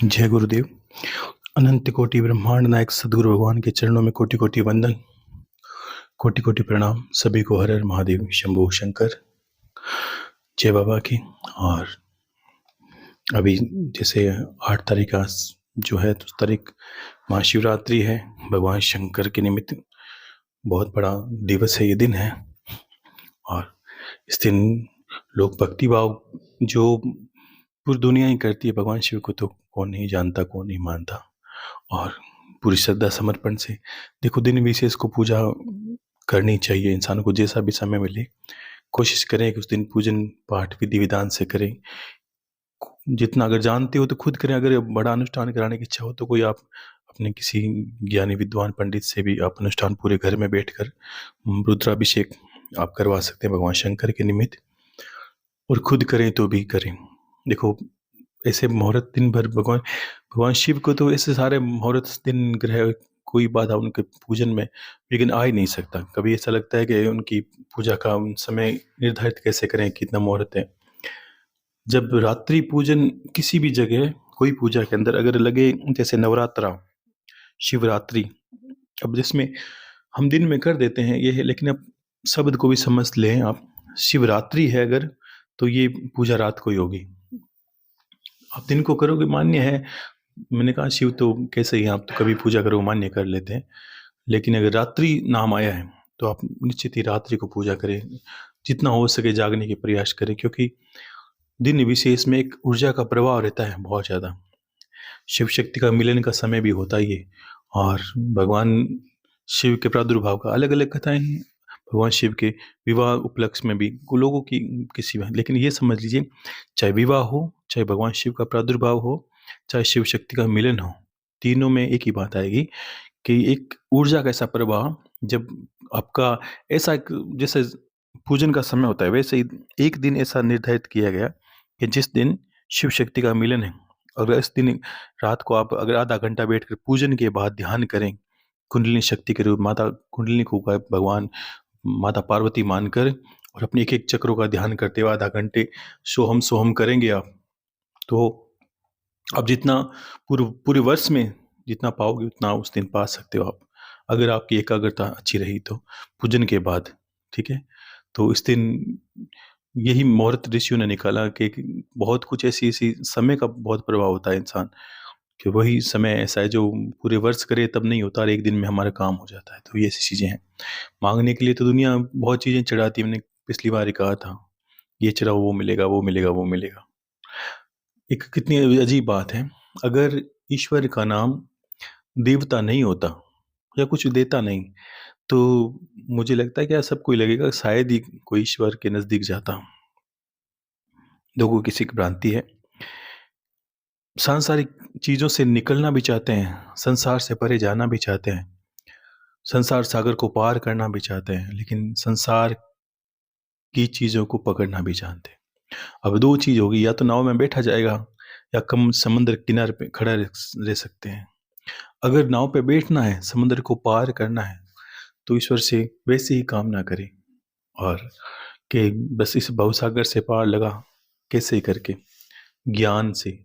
जय गुरुदेव। अनंत कोटि ब्रह्मांड नायक सदगुरु भगवान के चरणों में कोटि कोटि वंदन, कोटि कोटि प्रणाम सभी को। हर हर महादेव, शंभू शंकर, जय बाबा की। और अभी जैसे 8 तारीख का जो है, तो उस तारीख महाशिवरात्रि है। भगवान शंकर के निमित्त बहुत बड़ा दिवस है, ये दिन है। और इस दिन लोग भक्ति भाव जो पूरी दुनिया ही करती है भगवान शिव को, तो कौन नहीं जानता, कौन नहीं मानता। और पूरी श्रद्धा समर्पण से देखो, दिन विशेष को पूजा करनी चाहिए। इंसान को जैसा भी समय मिले कोशिश करें कि उस दिन पूजन पाठ विधि विधान से करें। जितना अगर जानते हो तो खुद करें, अगर बड़ा अनुष्ठान कराने की इच्छा हो तो कोई आप अपने किसी ज्ञानी विद्वान पंडित से भी आप अनुष्ठान पूरे घर में बैठकर रुद्राभिषेक आप करवा सकते हैं भगवान शंकर के निमित्त। और खुद करें तो भी करें। देखो, ऐसे मुहूर्त दिन भर भगवान भगवान शिव को तो ऐसे सारे मुहूर्त दिन ग्रह कोई बाधा उनके पूजन में लेकिन आ ही नहीं सकता। कभी ऐसा लगता है कि उनकी पूजा का समय निर्धारित कैसे करें, कितना मुहूर्त है। जब रात्रि पूजन किसी भी जगह कोई पूजा के अंदर अगर लगे, जैसे नवरात्रा, शिवरात्रि, अब जिसमें हम दिन में कर देते हैं ये है, लेकिन अब शब्द को भी समझ लें आप। शिवरात्रि है अगर, तो ये पूजा रात को ही होगी। आप दिन को करोगे मान्य है। मैंने कहा शिव तो कैसे ही, आप तो कभी पूजा करो मान्य कर लेते हैं, लेकिन अगर रात्रि नाम आया है तो आप निश्चित ही रात्रि को पूजा करें। जितना हो सके जागने के प्रयास करें, क्योंकि दिन विशेष में एक ऊर्जा का प्रभाव रहता है बहुत ज़्यादा। शिव शक्ति का मिलन का समय भी होता ही है। और भगवान शिव के प्रादुर्भाव का अलग अलग कथाएं हैं। भगवान शिव के विवाह उपलक्ष्य में भी लोगों की किसी में, लेकिन ये समझ लीजिए, चाहे विवाह हो, चाहे भगवान शिव का प्रादुर्भाव हो, चाहे शिव शक्ति का मिलन हो, तीनों में एक ही बात आएगी कि एक ऊर्जा का ऐसा प्रवाह। जब आपका ऐसा एक जैसे पूजन का समय होता है, वैसे ही एक दिन ऐसा निर्धारित किया गया कि जिस दिन शिव शक्ति का मिलन है। अगर इस दिन रात को आप अगर आधा घंटा बैठकर पूजन के बाद ध्यान करें, कुंडलिनी शक्ति के रूप माता कुंडलिनी को भगवान माता पार्वती मानकर, और अपने एक एक चक्रों का ध्यान करते हुए आधा घंटे सोहम सोहम करेंगे आप, तो अब जितना पूरे पूरे वर्ष में जितना पाओगे उतना उस दिन पा सकते हो आप, अगर आपकी एकाग्रता अच्छी रही तो पूजन के बाद। ठीक है, तो इस दिन यही मुहूर्त ऋषियों ने निकाला कि बहुत कुछ ऐसी ऐसी समय का बहुत प्रभाव होता है इंसान, कि वही समय ऐसा है जो पूरे वर्ष करे तब नहीं होता और एक दिन में हमारा काम हो जाता है। तो ये ऐसी चीज़ें हैं। मांगने के लिए तो दुनिया बहुत चीज़ें चढ़ाती है। मैंने पिछली बार ही कहा था, ये चढ़ाओ वो मिलेगा, वो मिलेगा, वो मिलेगा। एक कितनी अजीब बात है, अगर ईश्वर का नाम देवता नहीं होता या कुछ देता नहीं, तो मुझे लगता है कि सबको ही लगेगा शायद ही कोई ईश्वर के नज़दीक जाता। लोगों की किसी की भ्रांति है। सांसारिक चीज़ों से निकलना भी चाहते हैं, संसार से परे जाना भी चाहते हैं, संसार सागर को पार करना भी चाहते हैं, लेकिन संसार की चीज़ों को पकड़ना भी जानते हैं। अब दो चीज़ होगी, या तो नाव में बैठा जाएगा या कम समुद्र किनारे पे खड़ा रह सकते हैं। अगर नाव पे बैठना है, समुद्र को पार करना है, तो ईश्वर से वैसे ही कामना करें, और कि बस इस भवसागर से पार लगा कैसे करके, ज्ञान से।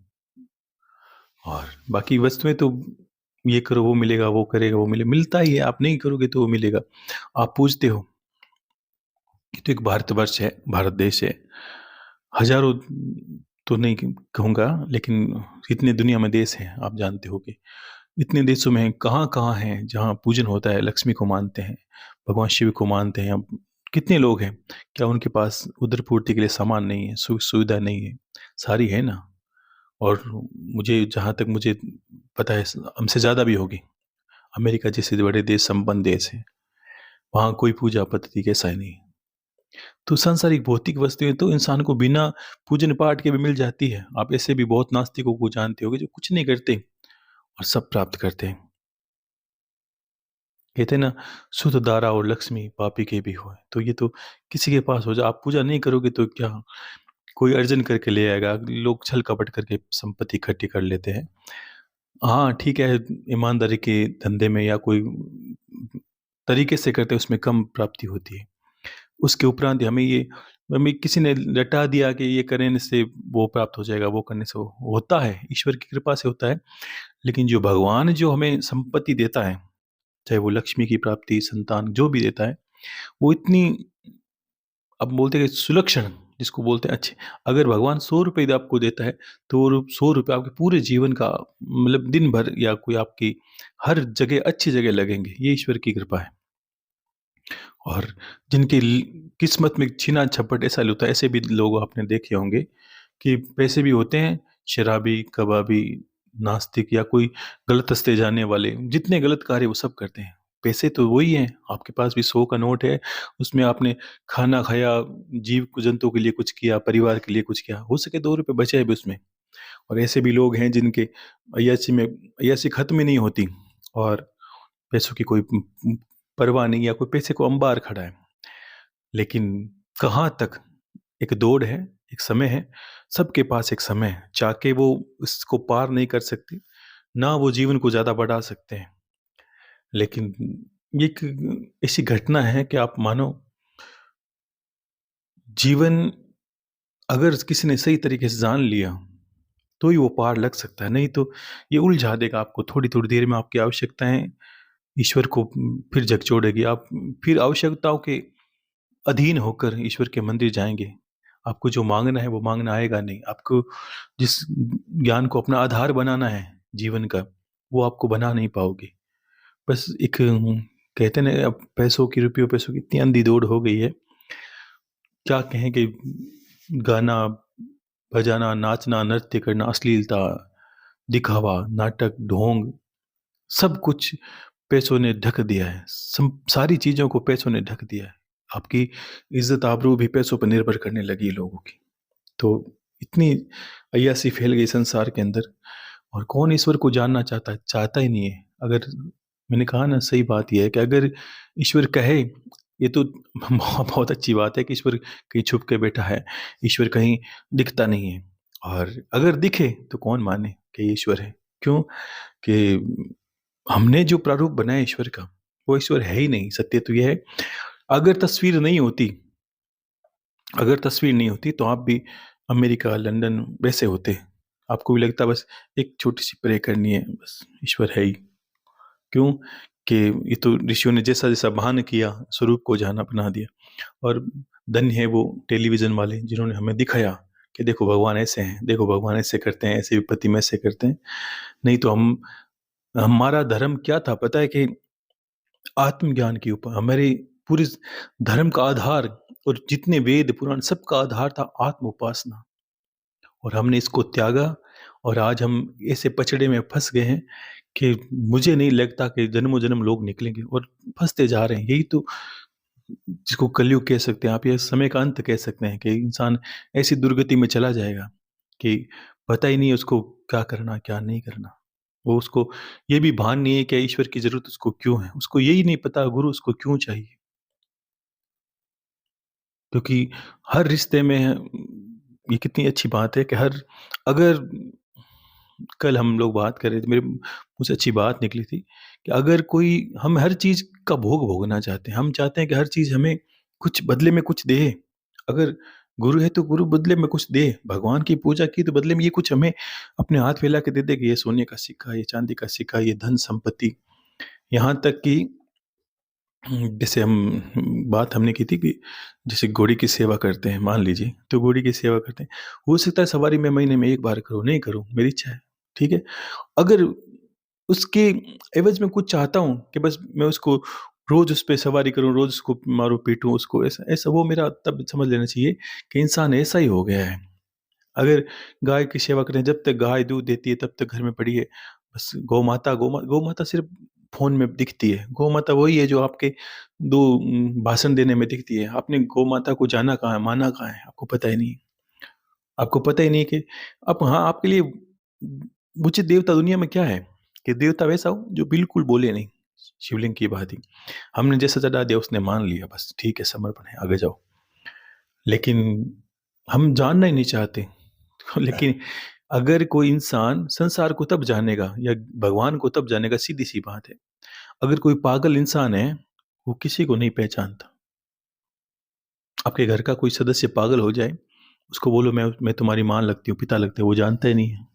और बाकी वस्तुएं तो ये करो वो मिलेगा, वो करेगा वो मिलेगा, मिलता ही है। आप नहीं करोगे तो वो मिलेगा। आप पूछते हो, ये तो एक भारतवर्ष है, भारत देश है, हजारों तो नहीं कहूँगा, लेकिन इतने दुनिया में देश हैं, आप जानते हो कि इतने देशों में कहाँ कहाँ हैं जहाँ पूजन होता है, लक्ष्मी को मानते हैं, भगवान शिव को मानते हैं। अब कितने लोग हैं, क्या उनके पास उदर पूर्ति के लिए सामान नहीं है, सुख सुविधा नहीं है? सारी है ना। और मुझे जहाँ तक मुझे पता है, हमसे ज़्यादा भी होगी। अमेरिका जैसे बड़े देश, संपन्न देश है, वहाँ कोई पूजा पद्धति कैसा ही नहीं। तो सांसारिक भौतिक वस्तुएं तो इंसान को बिना पूजन पाठ के भी मिल जाती है। आप ऐसे भी बहुत नास्तिकों को जानते होगे जो कुछ नहीं करते और सब प्राप्त करते हैं। कहते हैं ना, शुद्ध दारा और लक्ष्मी पापी के भी हो। तो ये तो किसी के पास हो जाए, आप पूजा नहीं करोगे तो क्या कोई अर्जन करके ले आएगा। लोग छल कपट करके संपत्ति इकट्ठी कर लेते हैं। हाँ ठीक है, ईमानदारी के धंधे में या कोई तरीके से करते हैं उसमें कम प्राप्ति होती है। उसके उपरांत हमें ये हमें किसी ने रटा दिया कि ये करने से वो प्राप्त हो जाएगा, वो करने से वो होता है, ईश्वर की कृपा से होता है। लेकिन जो भगवान जो हमें संपत्ति देता है, चाहे वो लक्ष्मी की प्राप्ति, संतान जो भी देता है, वो इतनी, अब बोलते हैं कि सुलक्षण जिसको बोलते हैं अच्छे, अगर भगवान 100 रुपए आपको देता है, तो वो 100 रुपए आपके पूरे जीवन का, मतलब दिन भर या कोई आपकी हर जगह अच्छी जगह लगेंगे। ये ईश्वर की कृपा है। और जिनकी किस्मत में छीना झपट ऐसा होता है, ऐसे भी लोग आपने देखे होंगे कि पैसे भी होते हैं, शराबी, कबाबी, नास्तिक या कोई गलत रास्ते जाने वाले, जितने गलत कार्य वो सब करते हैं। पैसे तो वही हैं, आपके पास भी 100 का नोट है, उसमें आपने खाना खाया, जीव जंतु के लिए कुछ किया, परिवार के लिए कुछ किया, हो सके 2 रुपए बचाए भी उसमें। और ऐसे भी लोग हैं जिनके अय्याशी खत्म ही नहीं होती, और पैसों की कोई परवाह नहीं, या कोई पैसे को अंबार खड़ा है। लेकिन कहाँ तक, एक दौड़ है, एक समय है, सबके पास एक समय है, चाह वो उसको पार नहीं कर सकते, ना वो जीवन को ज़्यादा बढ़ा सकते हैं। लेकिन ये एक ऐसी घटना है कि आप मानो, जीवन अगर किसी ने सही तरीके से जान लिया, तो ही वो पार लग सकता है, नहीं तो ये उलझा देगा आपको। थोड़ी-थोड़ी देर में आपकी आवश्यकताएँ ईश्वर को फिर झकझोरेगी। आप फिर आवश्यकताओं के अधीन होकर ईश्वर के मंदिर जाएँगे। आपको जो माँगना है वो माँगना आएगा नहीं। आपको जिस ज्ञान को अपना आधार बनाना है जीवन का, वो आपको बना नहीं पाओगे। बस एक कहते हैं ना, अब पैसों की, रुपयों पैसों की इतनी अंधी दौड़ हो गई है, क्या कहें कि गाना बजाना, नाचना, नृत्य करना, अश्लीलता, दिखावा, नाटक, ढोंग, सब कुछ पैसों ने ढक दिया है। सारी चीज़ों को पैसों ने ढक दिया है। आपकी इज़्ज़त आबरू भी पैसों पर निर्भर करने लगी है लोगों की। तो इतनी अय्यासी फैल गई संसार के अंदर, और कौन ईश्वर को जानना चाहता है? चाहता ही नहीं है। अगर, मैंने कहा ना, सही बात ये है कि अगर ईश्वर कहे, ये तो बहुत अच्छी बात है कि ईश्वर कहीं छुप के बैठा है, ईश्वर कहीं दिखता नहीं है। और अगर दिखे तो कौन माने कि ये ईश्वर है? क्यों? कि हमने जो प्रारूप बनाया ईश्वर का, वो ईश्वर है ही नहीं। सत्य तो ये है, अगर तस्वीर नहीं होती, अगर तस्वीर नहीं होती तो आप भी अमेरिका, लंदन वैसे होते। आपको भी लगता बस एक छोटी-सी प्रे करनी है, बस ईश्वर है ही। क्यों? कि ये तो ऋषियों ने जैसा-जैसा भान किया, स्वरूप को जाना बना दिया। और धन्य है वो टेलीविज़न वाले जिन्होंने हमें दिखाया कि देखो भगवान ऐसे हैं, देखो भगवान ऐसे करते हैं, ऐसे विपत्ति में ऐसे करते हैं। नहीं तो हमारा धर्म क्या था पता है? कि आत्मज्ञान के ऊपर हमारे पूरे धर्म का आधार, और जितने वेद पुराण सबका आधार था आत्म उपासना। और हमने इसको त्यागा, और आज हम ऐसे पचड़े में फंस गए हैं कि मुझे नहीं लगता कि जन्मों जन्म लोग निकलेंगे, और फंसते जा रहे हैं। यही तो जिसको कलयुग कह सकते हैं आप, या समय का अंत कह सकते हैं, कि इंसान ऐसी दुर्गति में चला जाएगा कि पता ही नहीं है उसको क्या करना क्या नहीं करना। वो उसको ये भी भान नहीं है कि ईश्वर की जरूरत उसको क्यों है, उसको यही नहीं पता गुरु उसको क्यों चाहिए। क्योंकि हर रिश्ते में ये कितनी अच्छी बात है कि हर, अगर कल हम लोग बात कर रहे थे, मेरे मुँह से अच्छी बात निकली थी कि अगर कोई, हम हर चीज़ का भोग भोगना चाहते हैं, हम चाहते हैं कि हर चीज़ हमें कुछ बदले में कुछ दे। अगर गुरु है तो गुरु बदले में कुछ दे, भगवान की पूजा की तो बदले में ये कुछ हमें अपने हाथ फैला के दे दे कि ये सोने का सिक्का, ये चांदी का सिक्का, ये धन संपत्ति। यहाँ तक कि जैसे बात हमने की थी कि जैसे घोड़ी की सेवा करते हैं, मान लीजिए, तो घोड़ी की सेवा करते हैं। हो सकता है सवारी मैं महीने में 1 बार करूँ, नहीं करूँ, मेरी इच्छा है, ठीक है? अगर उसके एवज़ में कुछ चाहता हूँ कि बस मैं उसको रोज़ उस पे सवारी करूँ, रोज़ उसको मारूँ-पीटूँ उसको, ऐसा ऐसा वो मेरा तब समझ लेना चाहिए कि इंसान ऐसा ही हो गया है। अगर गाय की सेवा करें, जब तक गाय दूध देती है तब तक घर में पड़ी है। बस गौ माता सिर्फ़ फ़ोन में दिखती है। गौ माता वही है जो आपके 2 भाषण देने में दिखती है। आपने गौ माता को जाना कहाँ है, माना कहाँ है, आपको पता ही नहीं है। आपको पता ही नहीं कि आप, हाँ, आपके लिए उचित देवता दुनिया में क्या है? कि देवता वैसा हो जो बिल्कुल बोले नहीं, शिवलिंग की भाँति। हमने जैसा चढ़ा दिया उसने मान लिया, बस ठीक है, समर्पण है, आगे जाओ। लेकिन हम जानना ही नहीं चाहते। लेकिन अगर कोई इंसान संसार को तब जानेगा या भगवान को तब जानेगा, सीधी-सी बात है। अगर कोई पागल इंसान है, वो किसी को नहीं पहचानता। आपके घर का कोई सदस्य पागल हो जाए, उसको बोलो मैं तुम्हारी माँ लगती हूँ, पिता लगते हैं, वो जानता ही नहीं है।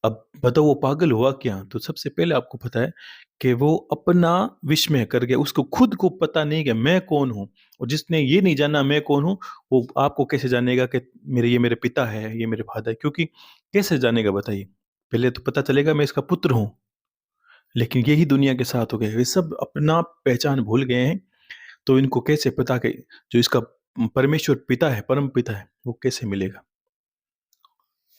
अब बताओ वो पागल हुआ क्या? तो सबसे पहले आपको पता है कि वो अपना विस्मय कर गया, उसको खुद को पता नहीं कि मैं कौन हूँ। और जिसने ये नहीं जाना मैं कौन हूँ, वो आपको कैसे जानेगा कि ये मेरे पिता है, ये मेरे फादर है? क्योंकि कैसे जानेगा बताइए? पहले तो पता चलेगा मैं इसका पुत्र हूँ। लेकिन यही दुनिया के साथ हो गया है, वे सब अपना पहचान भूल गए हैं। तो इनको कैसे पता कि जो इसका परमेश्वर पिता है, परम पिता है, वो कैसे मिलेगा?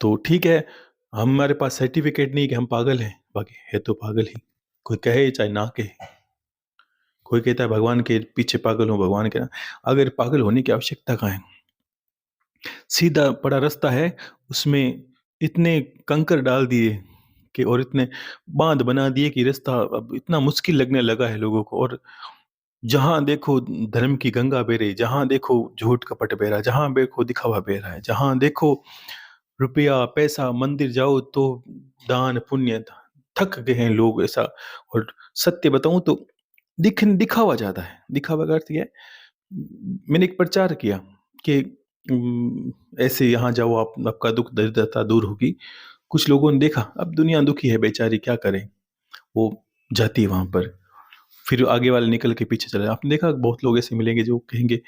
तो ठीक है, हमारे पास सर्टिफ़िकेट नहीं कि हम पागल हैं, बाकी है तो पागल ही। कोई कहे चाहे ना कहे। कोई कहता है भगवान के पीछे पागल हूँ, भगवान के ना, अगर पागल होने की आवश्यकता कहाँ है? सीधा बड़ा रास्ता है, उसमें इतने कंकर डाल दिए कि और इतने बाँध बना दिए कि रास्ता अब इतना मुश्किल लगने लगा है लोगों को। और जहाँ देखो धर्म की गंगा बह रही, जहाँ देखो झूठ कपट बह रहा है, जहाँ देखो दिखावा बह रहा है, जहाँ देखो रुपया, पैसा, मंदिर जाओ तो दान, पुण्य, थक गए हैं लोग ऐसा। और सत्य बताऊँ तो दिखावा ज़्यादा है। दिखावा का अर्थ ये है, मैंने एक प्रचार किया कि ऐसे यहाँ जाओ आप आपका दुःख दरिद्रता दूर होगी। कुछ लोगों ने देखा, अब दुनिया दुखी है बेचारी क्या करे? वो जाती है वहाँ पर। फिर आगे वाले निकल के पीछे चले। आपने देखा बहुत लोग ऐसे मिलेंगे जो कहेंगे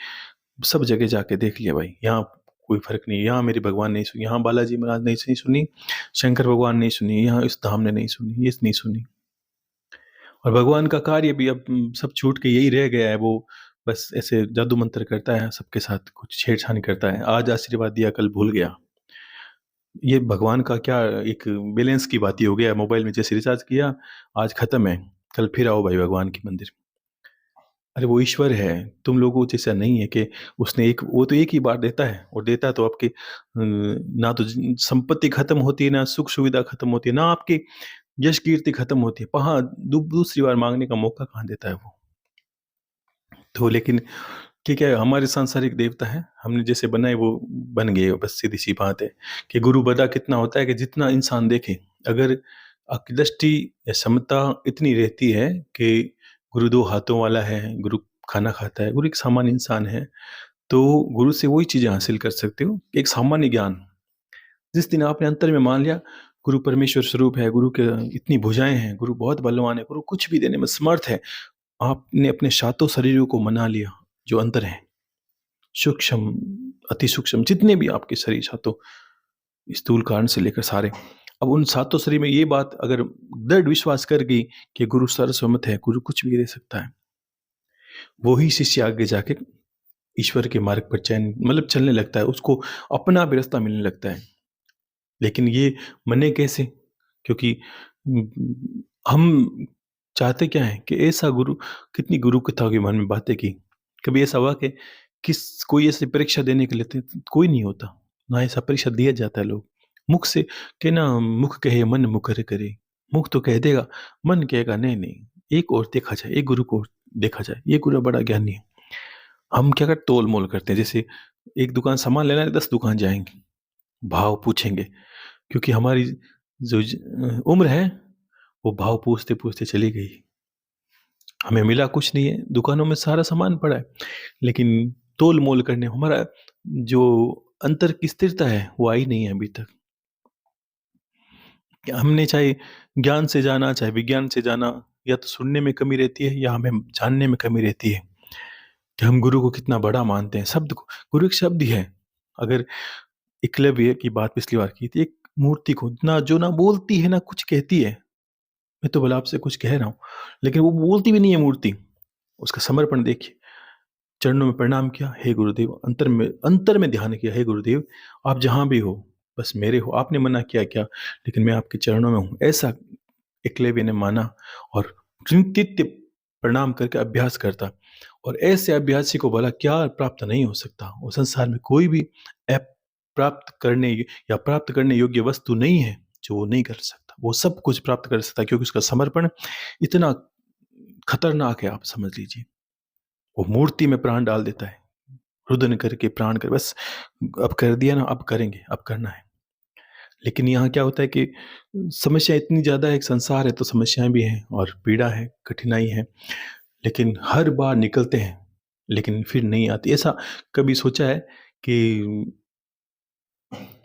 सब जगह जाके देख लिया भाई, यहाँ कोई फ़र्क नहीं है, यहाँ मेरी भगवान नहीं सुनी, यहाँ बालाजी महाराज ने नहीं सुनी, शंकर भगवान नहीं सुनी, यहाँ इस धाम ने नहीं सुनी, ये नहीं सुनी। और भगवान का कार्य भी अब सब छूट के यही रह गया है, वो बस ऐसे जादू मंत्र करता है, सबके साथ कुछ छेड़छाड़ करता है, आज आशीर्वाद दिया, कल भूल गया। ये भगवान का क्या एक बैलेंस की बात ही हो गया, मोबाइल में जैसे रिचार्ज किया, आज खत्म है, कल फिर आओ भाई भगवान के मंदिर। अरे वो ईश्वर है, तुम लोगों जैसा नहीं है कि उसने एक वो तो एक ही बार देता है और देता है तो आपकी ना तो संपत्ति खत्म होती है, ना सुख सुविधा खत्म होती है, ना आपकी यश कीर्ति खत्म होती है। कहाँ दूसरी बार मांगने का मौका कहाँ देता है वो? तो लेकिन ठीक है, हमारे सांसारिक देवता है, हमने जैसे बनाए वो बन गए, बस सीधी सी बात है कि गुरु बड़ा कितना होता है कि जितना इंसान देखे। अगर आपकी दृष्टि या क्षमता इतनी रहती है कि गुरु दो हाथों वाला है, गुरु खाना खाता है, गुरु एक सामान्य इंसान है, तो गुरु से वही चीज़ें हासिल कर सकते हो, एक सामान्य ज्ञान। जिस दिन आपने अंतर में मान लिया गुरु परमेश्वर स्वरूप है, गुरु के इतनी भुजाएँ हैं, गुरु बहुत बलवान है, गुरु कुछ भी देने में समर्थ है, आपने अपने सातों शरीरों को मना लिया, जो अंतर है, सूक्ष्म, अति सूक्ष्म जितने भी आपके शरीर सातों, स्थूल कारण से लेकर सारे। अब उन सातों शरीर में ये बात अगर दृढ़ विश्वास कर गई कि गुरु सर्वसम्मत है, गुरु कुछ भी दे सकता है, वो ही शिष्य आगे जाके ईश्वर के मार्ग पर चैन मतलब चलने लगता है, उसको अपना भी रास्ता मिलने लगता है। लेकिन ये मने कैसे? क्योंकि हम चाहते क्या हैं कि ऐसा गुरु, कितनी गुरु कथाओं के मन में बातें की। कभी ऐसा हुआ कि कोई ऐसी परीक्षा देने के लिए कोई नहीं होता, ना ऐसा परीक्षा दिया जाता है लोग। मुख से के ना मुख कहे मन मुकर करे, मुख तो कह देगा, मन कहेगा नहीं-नहीं, एक और देखा जाए, एक गुरु को और देखा जाए, ये गुरु बड़ा ज्ञानी है। हम क्या करते तोल-मोल करते हैं, जैसे एक दुकान सामान लेना है 10 दुकान जाएँगे, भाव पूछेंगे, क्योंकि हमारी जो उम्र है, वो भाव पूछते-पूछते चली गई। हमें मिला कुछ नहीं है, दुकानों में सारा सामान पड़ा है, लेकिन तोल-मोल करने हमारा जो अंतर की स्थिरता है, वो आई नहीं है अभी तक। हमने चाहे ज्ञान से जाना, चाहे विज्ञान से जाना, या तो सुनने में कमी रहती है या हमें जानने में कमी रहती है, कि हम गुरु को कितना बड़ा मानते हैं, शब्द को। गुरु एक शब्द ही है। अगर एकलव्य की बात पिछली बार की थी, एक मूर्ति को ना जो ना बोलती है, ना कुछ कहती है। मैं तो भला आपसे कुछ कह रहा हूँ, लेकिन वो बोलती भी नहीं है मूर्ति। उसका समर्पण देखिए, चरणों में प्रणाम किया, हे गुरुदेव, अंतर में ध्यान किया, हे गुरुदेव, आप जहाँ भी हो, बस मेरे हो, आपने मना किया क्या? लेकिन मैं आपके चरणों में हूँ। ऐसा एकलव्य ने माना और नित्य प्रणाम करके अभ्यास करता। और ऐसे अभ्यासी को भला क्या प्राप्त नहीं हो सकता? वो संसार में कोई भी प्राप्त करने या प्राप्त करने योग्य वस्तु नहीं है, जो वो नहीं कर सकता। वो सब कुछ प्राप्त कर सकता है, क्योंकि उसका समर्पण इतना खतरनाक है, आप समझ लीजिए। वो मूर्ति में प्राण डाल देता है, रुदन करके प्राण कर, बस अब कर दिया ना, अब करेंगे, अब करना है। लेकिन यहाँ क्या होता है कि समस्या इतनी ज़्यादा है, एक संसार है तो समस्याएँ भी हैं और पीड़ा है, कठिनाई है, लेकिन हर बार निकलते हैं। लेकिन फिर नहीं आती। ऐसा कभी सोचा है कि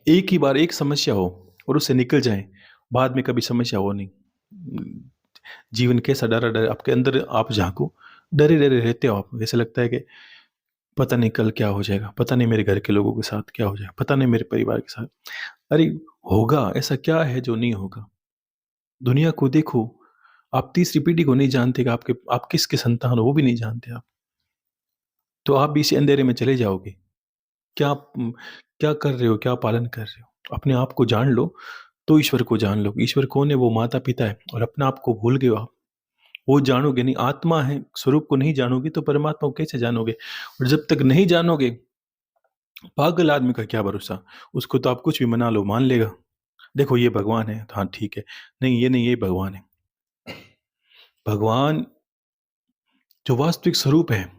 एक ही बार एक समस्या हो और उससे निकल जाएँ, बाद में कभी समस्या हो नहीं। जीवन कैसा डरा-डरा आपके अंदर आप झाँको, डरे-डरे रहते हो आप। ऐसा लगता है कि पता नहीं कल क्या हो जाएगा, पता नहीं मेरे घर के लोगों के साथ क्या हो जाएगा, पता नहीं मेरे परिवार के साथ। अरे! होगा, ऐसा क्या है जो नहीं होगा? दुनिया को देखो, आप तीसरी पीढ़ी को नहीं जानते कि आप किसके संतान हो, वो भी नहीं जानते आप। तो आप भी इसी अंधेरे में चले जाओगे। क्या आप क्या कर रहे हो, क्या पालन कर रहे हो? अपने आप को जान लो, तो ईश्वर को जान लो। ईश्वर कौन है? वो माता-पिता है और अपने आप को भूल गए हो आप। वो जानोगे नहीं, आत्मा है, स्वरूप को नहीं जानोगे तो परमात्मा को कैसे जानोगे? और जब तक नहीं जानोगे, पागल आदमी का क्या भरोसा? उसको तो आप कुछ भी मना लो, मान लेगा। देखो ये भगवान है, हाँ ठीक है। नहीं, ये नहीं, ये भगवान है। भगवान जो वास्तविक स्वरूप है,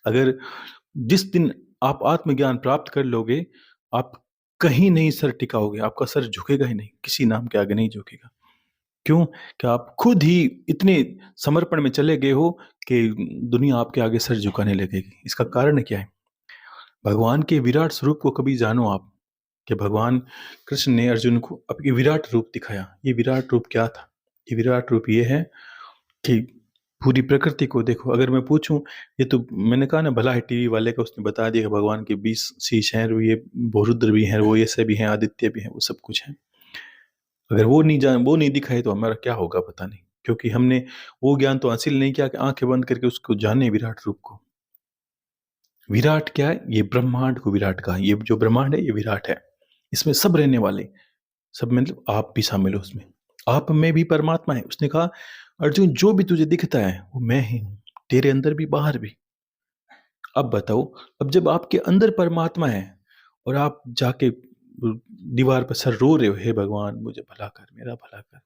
अगर जिस दिन आप आत्मज्ञान प्राप्त कर लोगे, आप कहीं नहीं सर टिकाओगे, आपका सर झुकेगा ही नहीं, किसी नाम के आगे नहीं झुकेगा। क्यों? कि आप खुद ही इतने समर्पण में चले गए हो कि दुनिया आपके आगे सर झुकाने लगेगी। इसका कारण क्या है? भगवान के विराट स्वरूप को कभी जानो आप, कि भगवान कृष्ण ने अर्जुन को अब ये विराट रूप दिखाया। ये विराट रूप क्या था? ये विराट रूप ये है कि पूरी प्रकृति को देखो। अगर मैं पूछूं, ये तो मैंने कहा ना, भला है टीवी वाले का, उसने बता दिया कि भगवान के 20 शीश हैं, ये रुद्र भी हैं, वो ऐसे भी हैं, आदित्य भी हैं, वो सब कुछ है। अगर वो नहीं दिखाए तो हमारा क्या होगा पता नहीं, क्योंकि हमने वो ज्ञान तो हासिल नहीं किया कि आंखें बंद करके उसको जाने विराट रूप को। विराट क्या है? ये ब्रह्मांड को विराट कहा। ये जो ब्रह्मांड है ये विराट है। इसमें सब रहने वाले, सब मतलब आप भी शामिल हो उसमें। आप में भी परमात्मा है। उसने कहा, अर्जुन जो भी तुझे दिखता है वो मैं ही हूँ, तेरे अंदर भी बाहर भी। अब बताओ, अब जब आपके अंदर परमात्मा है और आप जाके दीवार पर सर रो रहे हो, हे भगवान मुझे भला कर, मेरा भला कर,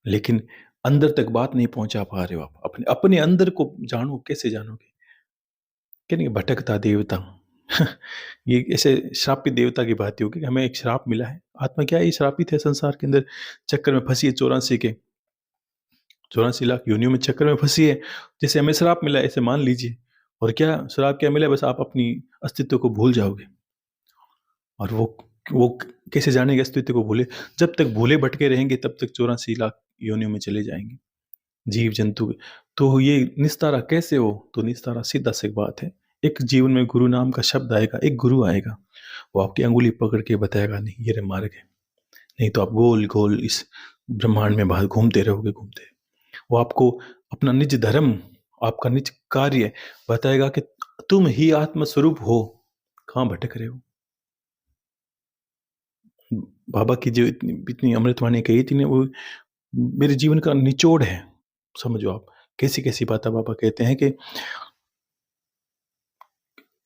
लेकिन अंदर तक बात नहीं पहुंचा पा रहे हो आप। अपने अपने अंदर को जानो, कैसे जानोगे? क्या नहीं, भटकता देवता। ये ऐसे श्रापित देवता की बात होगी कि हमें एक श्राप मिला है। आत्मा क्या है? ये श्रापित है, संसार के अंदर चक्कर में फंसी है, 84 लाख योनियों में चक्कर में फंसी है। जैसे हमें श्राप मिला है, ऐसे मान लीजिए। और क्या श्राप क्या मिला है? बस आप अपनी अस्तित्व को भूल जाओगे। और वो कैसे जानेंगे अस्तित्व को भूले? जब तक भूले भटके रहेंगे तब तक 84 लाख योनियों में चले जाएंगे, जीव जंतु। तो ये निस्तारा कैसे हो? तो निस्तारा सीधा सी बात है, एक जीवन में गुरु नाम का शब्द आएगा, एक गुरु आएगा, वो आपकी अंगुली पकड़ के बताएगा, नहीं ये रे मार्ग है। नहीं तो आप गोल गोल इस ब्रह्मांड में बाहर घूमते रहोगे, घूमते। वो आपको अपना निज धर्म, आपका निज कार्य बताएगा कि तुम ही आत्म स्वरूप हो, कहाँ भटक रहे हो। बाबा की जो इतनी इतनी अमृतवाणी कही थी ना, वो मेरे जीवन का निचोड़ है। समझो आप, कैसी कैसी बातें बाबा कहते हैं कि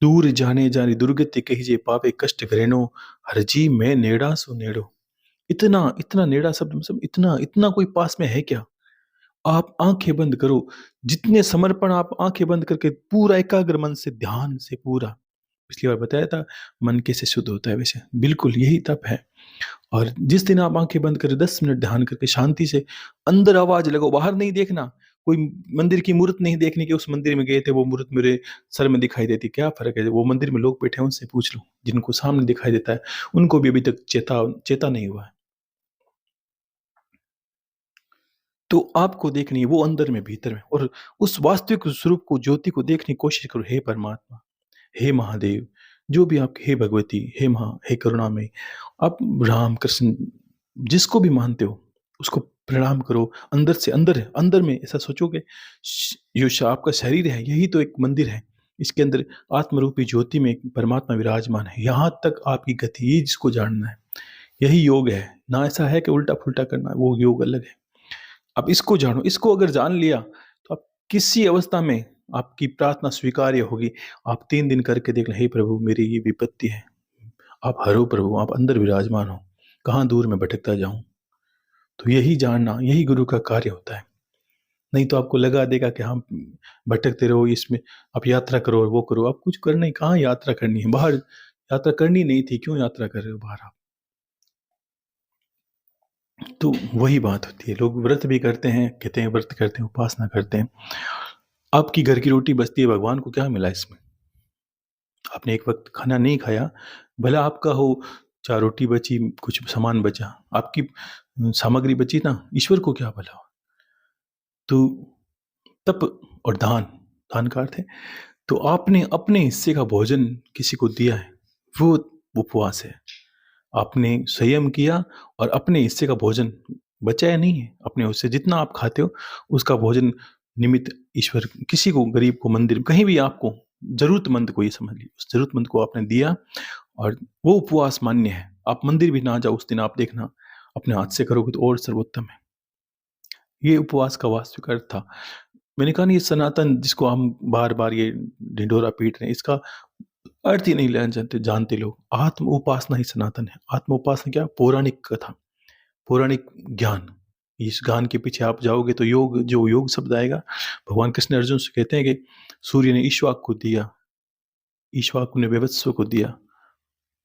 दूर जाने जाने दुर्गति कहिजे पावे कष्ट घरेनो, हर जी मैं नेड़ा सो नेड़ो। इतना इतना नेड़ा शब्द, मतलब इतना इतना कोई पास में है क्या? आप आंखें बंद करो, जितने समर्पण आप आंखें बंद करके पूरा एकाग्र मन से, ध्यान से पूरा, पिछली बार बताया था मन कैसे शुद्ध होता है, वैसे बिल्कुल यही तप है। और जिस दिन आप आंखें बंद करें, 10 मिनट ध्यान करके शांति से अंदर आवाज लगाओ, बाहर नहीं देखना। कोई मंदिर की मूर्त नहीं देखनी कि उस मंदिर में गए थे, वो मूर्त मेरे सर में दिखाई देती, क्या फर्क है? वो मंदिर में लोग बैठे हैं, उनसे पूछ लो, जिनको सामने दिखाई देता है, उनको भी अभी तक चेता चेता नहीं हुआ है। तो आपको देखनी है वो अंदर में, भीतर में, और उस वास्तविक स्वरूप को, ज्योति को देखने की कोशिश करो। हे परमात्मा, हे महादेव, जो भी आप, हे भगवती, हे हे करुणामयी, आप राम कृष्ण जिसको भी मानते हो उसको प्रणाम करो। अंदर से, अंदर अंदर में ऐसा सोचोगे, जो आपका शरीर है यही तो एक मंदिर है, इसके अंदर आत्मरूपी ज्योति में एक परमात्मा विराजमान है। यहाँ तक आपकी गति, ये जिसको जानना है, यही योग है ना। ऐसा है कि उल्टा फुल्टा करना, वो योग अलग है। आप इसको जानो, इसको अगर जान लिया तो आप किसी अवस्था में आपकी प्रार्थना स्वीकार्य होगी। आप 3 दिन करके देख लें, हे प्रभु मेरी ये विपत्ति है, आप हरो प्रभु, आप अंदर विराजमान हो, कहाँ दूर में भटकता जाऊं। तो यही जानना, यही गुरु का कार्य होता है। नहीं तो आपको लगा देगा कि हाँ भटकते रहो इसमें, आप यात्रा करो और वो करो। आप कुछ करना ही, कहाँ यात्रा करनी है? बाहर यात्रा करनी नहीं थी, क्यों यात्रा कर रहे हो बाहर आप? तो वही बात होती है। लोग व्रत भी करते हैं, कहते हैं व्रत करते हैं, उपासना करते हैं। आपकी घर की रोटी बचती है, भगवान को क्या मिला इसमें? आपने एक वक्त खाना नहीं खाया, भला आपका हो 4 रोटी बची, कुछ सामान बचा, आपकी सामग्री बची ना, ईश्वर को क्या भला? तो तप और दान, दान का अर्थ है, तो आपने अपने हिस्से का भोजन किसी को दिया है, वो उपवास है। आपने संयम किया और अपने हिस्से का भोजन बचाया नहीं है, अपने उससे जितना आप खाते हो उसका भोजन निमित्त ईश्वर, किसी को, गरीब को, मंदिर कहीं भी आपको जरूरतमंद को, ये समझ लीजिए उस जरूरतमंद को आपने दिया, और वो उपवास मान्य है। आप मंदिर भी ना जाओ उस दिन, आप देखना अपने हाथ से करोगे तो और सर्वोत्तम है। ये उपवास का वास्तविक अर्थ था। मैंने कहा नहीं, ये सनातन जिसको हम बार बार ये ढिंढोरा पीट रहे हैं, इसका अर्थ ही नहीं लेना जानते जानते लोग। आत्म उपासना ही सनातन है। आत्म उपासना क्या? पौराणिक कथा, पौराणिक ज्ञान। इस ज्ञान के पीछे आप जाओगे तो योग, जो योग शब्द आएगा, भगवान कृष्ण अर्जुन से कहते हैं कि सूर्य ने ईक्ष्वाकु को दिया, ईक्ष्वाकु ने वैवस्व को दिया,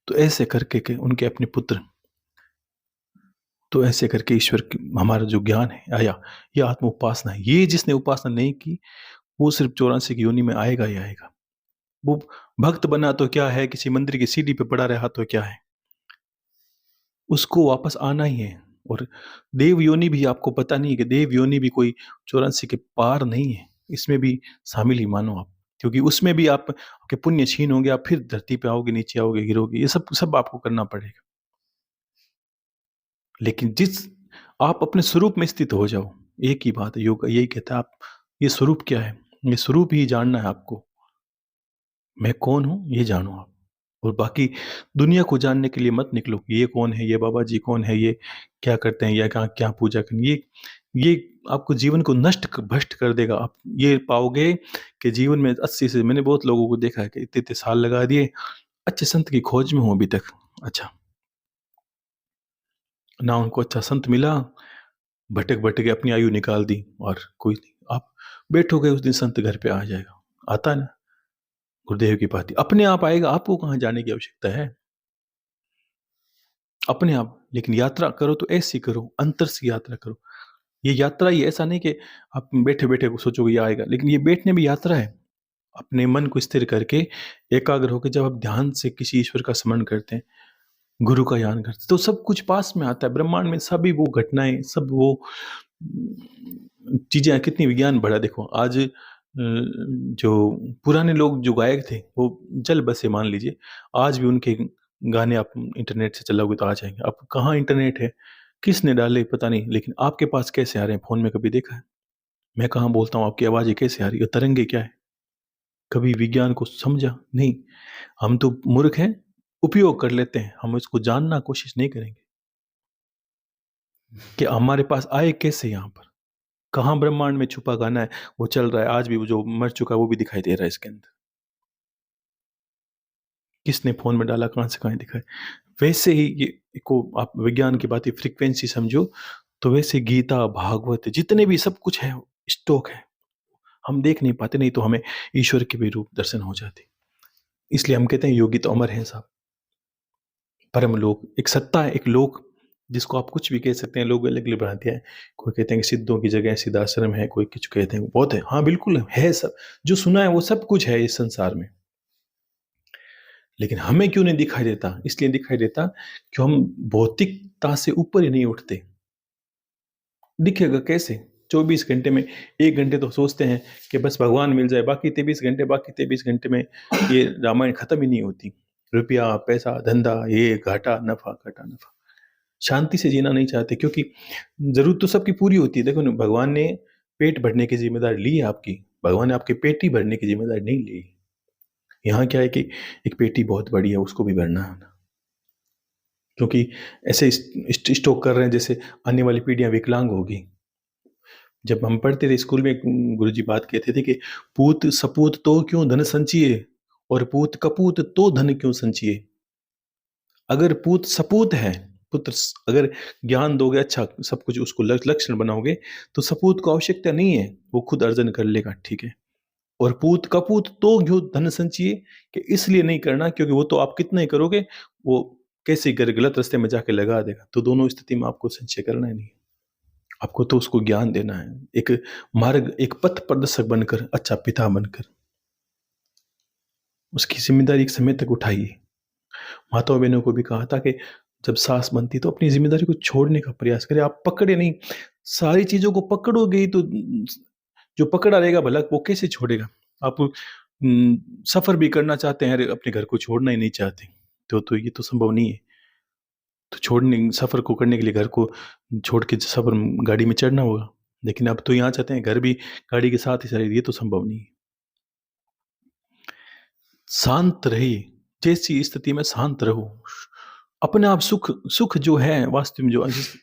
तो ऐसे करके के उनके अपने पुत्र, तो ऐसे करके ईश्वर हमारा जो ज्ञान है आया, ये आत्म उपासना है। ये जिसने उपासना नहीं की वो सिर्फ 84 की योनि में आएगा ही आएगा। वो भक्त बना तो क्या है, किसी मंदिर की सीढ़ी पे पड़ा रहा तो क्या है, उसको वापस आना ही है। और देव योनि भी आपको पता नहीं है कि देव योनि भी कोई 84 के पार नहीं है, इसमें भी शामिल ही मानो आप, क्योंकि उसमें भी आप के पुण्य छीन होंगे, आप फिर धरती पे आओगे, नीचे आओगे, गिरोगे, ये सब सब आपको करना पड़ेगा। लेकिन जिस आप अपने स्वरूप में स्थित हो जाओ, एक ही बात है, योग यही कहता है, आप ये स्वरूप क्या है, ये स्वरूप ही जानना है आपको। मैं कौन हूँ ये जानो आप, और बाकी दुनिया को जानने के लिए मत निकलो, ये कौन है, ये बाबा जी कौन है, ये क्या करते हैं, या क्या क्या पूजा करें, ये आपको जीवन को भ्रष्ट कर देगा। आप ये पाओगे कि जीवन में 80 से, मैंने बहुत लोगों को देखा है कि इतने इतने साल लगा दिए, अच्छे संत की खोज में हूँ अभी तक, अच्छा ना उनको अच्छा संत मिला, भटक भटक के अपनी आयु निकाल दी, और कोई नहीं, आप बैठोगे उस दिन संत घर पे आ जाएगा, आता है ना, गुरुदेव की बात अपने आप आएगा, आपको कहाँ जाने की आवश्यकता है, अपने आप। लेकिन यात्रा करो तो ऐसी करो, अंतर से यात्रा करो। ये यात्रा ही, ऐसा नहीं कि आप बैठे बैठे को सोचोगे ये आएगा, लेकिन ये बैठने में यात्रा है। अपने मन को स्थिर करके, एकाग्र होकर जब आप ध्यान से किसी ईश्वर का स्मरण करते हैं, गुरु का यान करते हैं, तो सब कुछ पास में आता है। ब्रह्मांड में सभी वो घटनाएं, सब वो चीजें, कितनी विज्ञान बढ़ा। देखो आज जो पुराने लोग जो गायक थे वो जल बसे मान लीजिए, आज भी उनके गाने आप इंटरनेट से चलाओगे तो आ जाएंगे। अब कहाँ इंटरनेट है, किसने डाले पता नहीं, लेकिन आपके पास कैसे आ रहे हैं, फोन में कभी देखा है? मैं कहाँ बोलता हूँ, आपकी आवाज़ें कैसे आ रही है, तरंगे क्या है? कभी विज्ञान को समझा नहीं। हम तो मूर्ख हैं, उपयोग कर लेते हैं, हम इसको जानना कोशिश नहीं करेंगे कि हमारे पास आए कैसे, यहाँ पर कहाँ ब्रह्मांड में छुपा गाना है, वो चल रहा है आज भी, वो जो मर चुका है वो भी दिखाई दे रहा है इसके अंदर। किसने फोन में डाला, कहाँ से कहाँ दिखाए। वैसे ही ये को आप विज्ञान की बात, फ्रीक्वेंसी समझो, तो वैसे गीता, भागवत, जितने भी सब कुछ है, स्टॉक है, हम देख नहीं पाते, नहीं तो हमें ईश्वर के भी रूप दर्शन हो जाते। इसलिए हम कहते हैं योगी तो अमर है साहब। परम लोक एक सत्ता है, एक लोक, जिसको आप कुछ भी कह सकते हैं, लोग अलग अलग बनाते हैं। कोई कहते हैं कि सिद्धों की जगह सिद्धाश्रम है, कोई कुछ कहते हैं, बहुत है, हाँ बिल्कुल है, सब जो सुना है वो सब कुछ है इस संसार में। लेकिन हमें क्यों नहीं दिखाई देता? इसलिए दिखाई देता कि हम भौतिकता से ऊपर ही नहीं उठते। दिखेगा कैसे? 24 घंटे में 1 घंटे तो सोचते हैं कि बस भगवान मिल जाए, बाकी 23 घंटे, बाकी 23 घंटे में ये रामायण खत्म ही नहीं होती। रुपया, पैसा, धंधा, ये घाटा, नफा, घाटा, नफा। शांति से जीना नहीं चाहते, क्योंकि जरूरत तो सबकी पूरी होती है। देखो ना, भगवान ने पेट भरने की जिम्मेदारी ली है आपकी, भगवान ने आपके पेट ही भरने की जिम्मेदारी नहीं ली। यहाँ क्या है कि एक पेटी बहुत बड़ी है, उसको भी भरना है ना, क्योंकि ऐसे स्टॉक कर रहे हैं जैसे आने वाली पीढ़ियां विकलांग होगी। जब हम पढ़ते थे स्कूल में, गुरुजी बात कहते थे कि पूत सपूत तो क्यों धन संचिए, और पूत कपूत तो धन क्यों संचिए। अगर पूत सपूत है, पुत्र अगर ज्ञान दोगे, अच्छा सब कुछ उसको लक्षण बनाओगे, तो सपूत को आवश्यकता नहीं है, वो खुद अर्जन कर लेगा, ठीक है। और पूत कपूत तो क्यों धन संचिए, कि इसलिए नहीं करना क्योंकि वो तो आप कितना ही करोगे, वो कैसे कर गलत रास्ते में जाके लगा देगा, तो दोनों स्थिति में आपको संचय करना ही नहीं। आपको तो उसको ज्ञान देना है, एक मार्ग, एक पथ प्रदर्शक बनकर, अच्छा पिता बनकर उसकी जिम्मेदारी एक समय तक उठाइए। माताओं बहनों को भी कहा था कि जब सास बनती तो अपनी जिम्मेदारी को छोड़ने का प्रयास करें। आप पकड़े नहीं, सारी चीजों को पकड़ोगे ही तो जो पकड़ा रहेगा भला वो कैसे छोड़ेगा। आप सफर भी करना चाहते हैं, अपने घर को छोड़ना ही नहीं चाहते, तो ये तो संभव नहीं है। तो छोड़ने, सफर को करने के लिए घर को छोड़ के सफर गाड़ी में चढ़ना होगा, लेकिन अब तो यहाँ चाहते हैं घर भी गाड़ी के साथ ही चले, ये तो संभव नहीं है। शांत रहिए, जैसी स्थिति में शांत रहो। अपने आप सुख, सुख जो है वास्तव में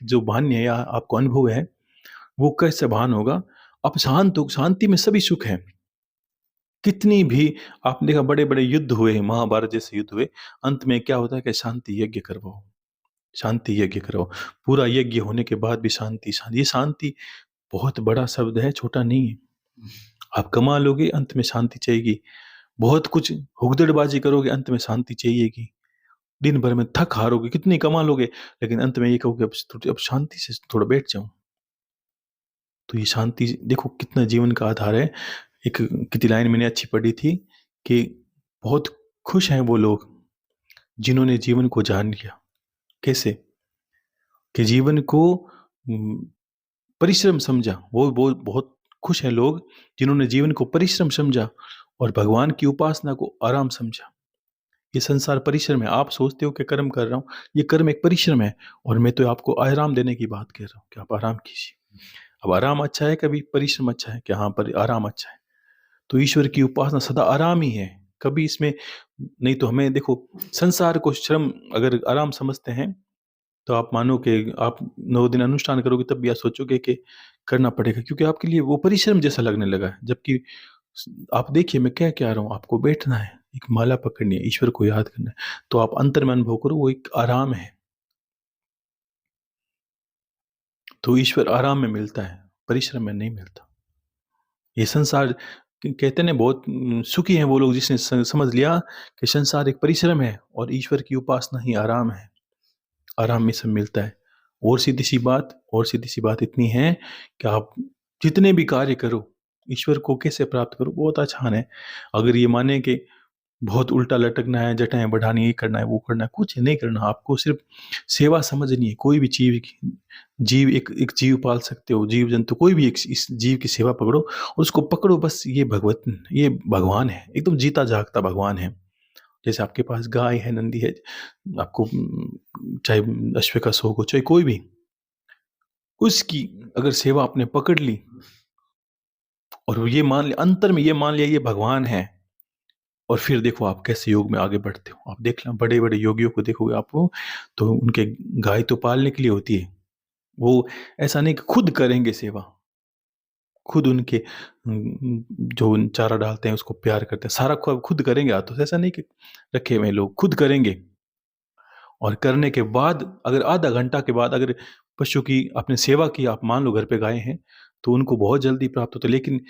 जो भान्य है या आपको अनुभव है, वो कैसे भान होगा। आप शांत हो, शांति में सभी सुख है। कितनी भी आपने देखा बड़े बड़े युद्ध हुए, महाभारत जैसे युद्ध हुए, अंत में क्या होता है कि शांति यज्ञ करवाओ, शांति यज्ञ करवाओ। पूरा यज्ञ होने के बाद भी शांति, शांति, ये शांति बहुत बड़ा शब्द है, छोटा नहीं है। आप कमा लोगे, अंत में शांति चाहिएगी। बहुत कुछ हुगदड़बाजी करोगे, अंत में शांति चाहिएगी। दिन भर में थक हारोगे, कितनी कमा लोगे, लेकिन अंत में ये कहोगे अब शांति से थोड़ा बैठ जाऊं। तो ये शांति देखो कितना जीवन का आधार है। एक कितनी लाइन मैंने अच्छी पढ़ी थी कि बहुत खुश हैं वो लोग जिन्होंने जीवन को जान लिया। कैसे? कि जीवन को परिश्रम समझा। वो बहुत खुश हैं लोग जिन्होंने जीवन को परिश्रम समझा और भगवान की उपासना को आराम समझा। ये संसार परिश्रम है। आप सोचते हो कि कर्म कर रहा हूँ, ये कर्म एक परिश्रम है, और मैं तो आपको आराम देने की बात कह रहा हूँ कि आप आराम कीजिए। अब आराम अच्छा है, कभी परिश्रम अच्छा है? कि हाँ, पर आराम अच्छा है। तो ईश्वर की उपासना सदा आराम ही है, कभी इसमें नहीं। तो हमें देखो, संसार को श्रम अगर आराम समझते हैं तो आप मानो कि आप 9 दिन अनुष्ठान करोगे तब भी आप सोचोगे कि करना पड़ेगा, क्योंकि आपके लिए वो परिश्रम जैसा लगने लगा है। जबकि आप देखिए मैं क्या रहा हूँ, आपको बैठना है, एक माला पकड़नी है, ईश्वर को याद करना है, तो आप अंतर में अनुभव करो, वो एक आराम है। तो ईश्वर आराम में मिलता है, परिश्रम में नहीं मिलता। ये संसार कहते हैं बहुत सुखी हैं वो लोग जिसने समझ लिया कि संसार एक परिश्रम है और ईश्वर की उपासना ही आराम है। आराम में सब मिलता है। और सीधी सी बात इतनी है कि आप जितने भी कार्य करो, ईश्वर को कैसे प्राप्त करो, बहुत आसान है। अगर ये माने कि बहुत उल्टा लटकना है, जटाएं बढ़ानी, ये करना है, वो करना है, कुछ नहीं करना। आपको सिर्फ सेवा समझनी है। कोई भी जीव की, जीव एक जीव पाल सकते हो, जीव जंतु कोई भी एक इस जीव की सेवा पकड़ो और उसको पकड़ो, बस ये भगवान है, एकदम जीता जागता भगवान है। जैसे आपके पास गाय है, नंदी है, आपको चाहे अश्व का शौक हो, चाहे कोई भी, उसकी अगर सेवा आपने पकड़ ली और ये मान लिया, अंतर में ये मान लिया ये भगवान है, और फिर देखो आप कैसे योग में आगे बढ़ते हो। आप देख लें बड़े बड़े योगियों को देखोगे आप, वो तो उनके गाय तो पालने के लिए होती है, वो ऐसा नहीं कि खुद करेंगे सेवा, खुद उनके जो चारा डालते हैं उसको प्यार करते हैं, सारा खुद करेंगे। तो ऐसा नहीं कि रखे हुए लोग, खुद करेंगे। और करने के बाद अगर आधा घंटा के बाद अगर पशु की आपने सेवा की, आप मान लो घर पे गाय हैं, तो उनको बहुत जल्दी प्राप्त होता है। लेकिन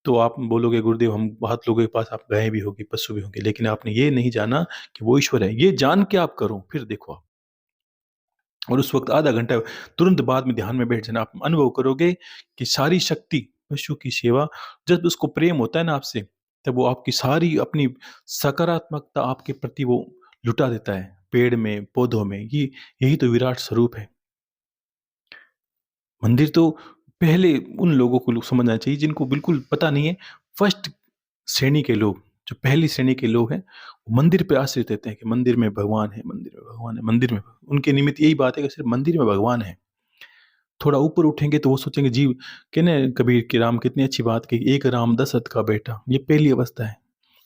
तो आप बोलोगे गुरुदेव हम बहुत लोगों के पास आप गाय भी होगी, पशु भी होंगे, लेकिन आपने ये नहीं जाना कि वो ईश्वर है। ये जान के आप करो, फिर देखो आप, और उस वक्त आधा घंटा तुरंत बाद में ध्यान में बैठ जाना, आप अनुभव करोगे कि सारी शक्ति पशु की सेवा, जब उसको प्रेम होता है ना आपसे, तब वो आपकी सारी अपनी सकारात्मकता आपके प्रति वो लुटा देता है। पेड़ में, पौधों में, ये यही तो विराट स्वरूप है। मंदिर तो पहले उन लोगों को समझना चाहिए जिनको बिल्कुल पता नहीं है। फर्स्ट श्रेणी के लोग, जो पहली श्रेणी के लोग हैं, वो मंदिर पे आश्रित रहते हैं कि मंदिर में भगवान है, मंदिर में भगवान है, मंदिर में उनके निमित्त यही बात है कि सिर्फ मंदिर में भगवान है। थोड़ा ऊपर उठेंगे तो वो सोचेंगे जीव, कहने कबीर की राम कितनी अच्छी बात की, एक राम दशरथ का बेटा, ये पहली अवस्था है।